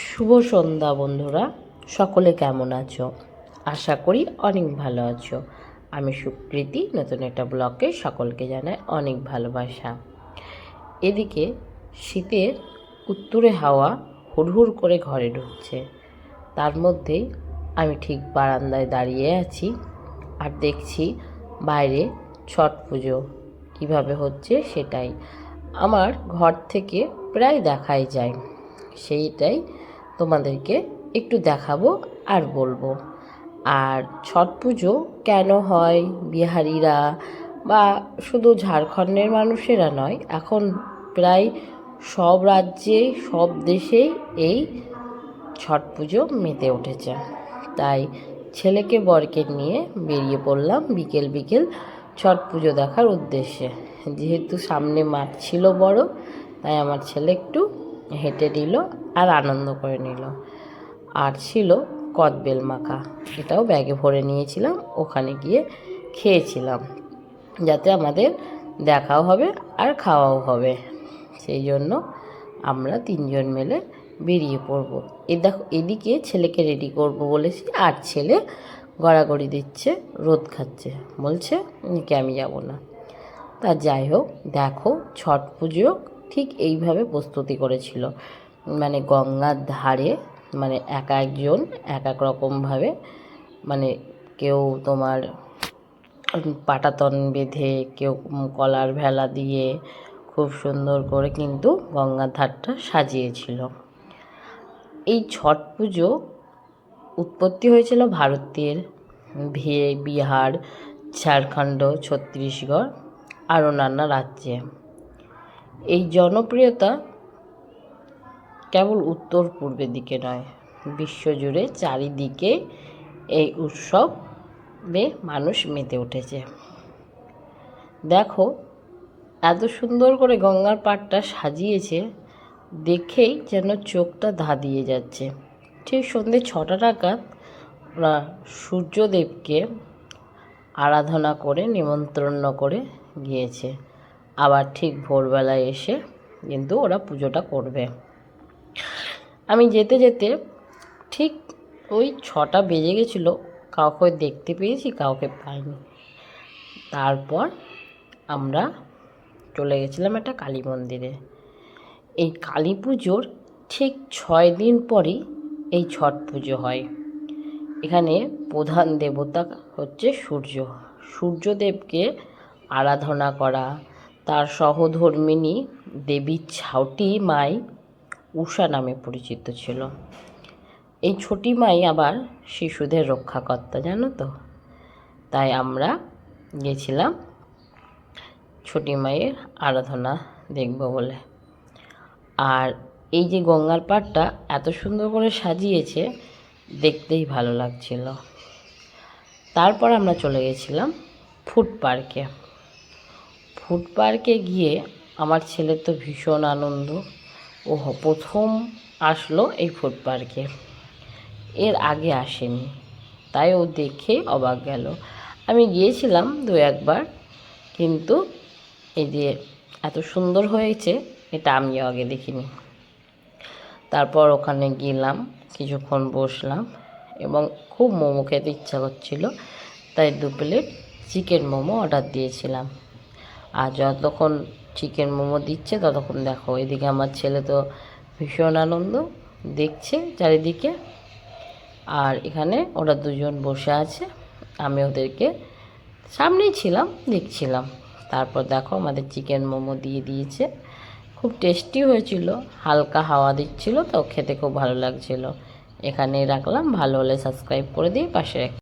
শুভ সন্ধ্যা বন্ধুরা, সকলে কেমন আছো? আশা করি অনেক ভালো আছো। আমি সুপ্রীতি নতুন একটা ব্লগে সকলকে জানাই অনেক ভালোবাসা। এদিকে শীতের উত্তুরে হাওয়া হুড়হুড় করে ঘরে ঢুকছে। তার মধ্যেই আমি ঠিক বারান্দায় দাঁড়িয়ে আছি আর দেখছি বাইরে ছট পুজো কীভাবে হচ্ছে সেটাই আমার ঘর থেকে প্রায় দেখাই যায়। সেইটাই তোমাদেরকে একটু দেখাবো আর বলবো। আর ছট পুজো কেন হয়, বিহারিরা বা শুধু ঝাড়খণ্ডের মানুষেরা নয়, এখন প্রায় সব রাজ্যে সব দেশেই এই ছট পুজো মেতে উঠেছে। তাই ছেলেকে বরকে নিয়ে বেরিয়ে পড়লাম বিকেল বিকেল ছট পুজো দেখার উদ্দেশ্যে। যেহেতু সামনে মাঠ ছিল বড়, তাই আমার ছেলে একটু হেঁটে নিল আর আনন্দ করে নিল। আর ছিল কদবেল মাখা, এটাও ব্যাগে ভরে নিয়েছিলাম, ওখানে গিয়ে খেয়েছিলাম, যাতে আমাদের দেখাও হবে আর খাওয়াও হবে। সেই জন্য আমরা তিনজন মিলে বেরিয়ে পড়ব। দেখো, এদিকে ছেলেকে রেডি করব বলেছি, আর ছেলে গড়াগড়ি দিচ্ছে, রোদ খাচ্ছে, বলছে কি আমি যাব না। তা যাই হোক, দেখো ছট পুজো ঠিক এইভাবে প্রস্তুতি করেছিল। মানে গঙ্গার ধারে, মানে এক একজন এক এক রকমভাবে, মানে কেউ তোমার পাটাতন বেঁধে, কেউ কলার ভেলা দিয়ে খুব সুন্দর করে কিন্তু গঙ্গার ধারটা সাজিয়েছিল। এই ছট পুজো উৎপত্তি হয়েছিল ভারতের বিহার, ঝাড়খণ্ড, ছত্তিশগড় আর অন্যান্য রাজ্যে। এই জনপ্রিয়তা কেবল উত্তর পূর্বের দিকে নয়, বিশ্বজুড়ে চারিদিকে এই উৎসবে মানুষ মেতে উঠেছে। দেখো এত সুন্দর করে গঙ্গার পাড়টা সাজিয়েছে, দেখেই যেন চোখটা ধাঁধিয়ে যাচ্ছে। ঠিক সন্ধ্যে 6টা নাগাদ ওরা সূর্যদেবকে আরাধনা করে নিমন্ত্রণ করে গিয়েছে। আবার ঠিক ভোরবেলায় এসে কিন্তু ওরা পুজোটা করবে। আমি যেতে যেতে ঠিক ওই 6টা বেজে গেছিলো, কাউকে দেখতে পেয়েছি, কাউকে পাইনি। তারপর আমরা চলে গেছিলাম একটা কালী মন্দিরে। এই কালী পুজোর ঠিক 6 দিন পরই এই ছট পুজো হয়। এখানে প্রধান দেবতা হচ্ছে সূর্য। সূর্যদেবকে আরাধনা করা, তার সহধর্মিণী দেবী ছাউটি মাই উষা নামে পরিচিত ছিল। এই ছোটি মাই আবার শিশুদের রক্ষাকর্তা, জানো তো। তাই আমরা গেছিলাম ছোটি মায়ের আরাধনা দেখব বলে। আর এই যে গঙ্গার পাড়টা এত সুন্দর করে সাজিয়েছে, দেখতেই ভালো লাগছিল। তারপর আমরা চলে গেছিলাম ফুড পার্কে। ফুড পার্কে গিয়ে আমার ছেলের তো ভীষণ আনন্দ। ও প্রথম আসলো এই ফুড পার্কে, এর আগে আসেনি, তাই ও দেখে অবাক গেল। আমি গিয়েছিলাম 2-1বার, কিন্তু এই যে এত সুন্দর হয়েছে এটা আমিও আগে দেখিনি। তারপর ওখানে গেলাম, কিছুক্ষণ বসলাম এবং খুব মোমো খেতে ইচ্ছা করছিল, তাই 2 প্লেট চিকেন মোমো অর্ডার দিয়েছিলাম। আর যতক্ষণ চিকেন মোমো দিচ্ছে ততক্ষণ দেখো এদিকে আমার ছেলে তো ভীষণ আনন্দ দেখছে চারিদিকে। আর এখানে ওরা দুজন বসে আছে, আমি ওদেরকে সামনেই ছিলাম, দেখছিলাম। তারপর দেখো আমাদের চিকেন মোমো দিয়ে দিয়েছে, খুব টেস্টি হয়েছিল, হালকা হাওয়া দিচ্ছিল, তো খেতে খুব ভালো লাগছিল। এখানেই রাখলাম, ভালো হলে সাবস্ক্রাইব করে দিই, পাশে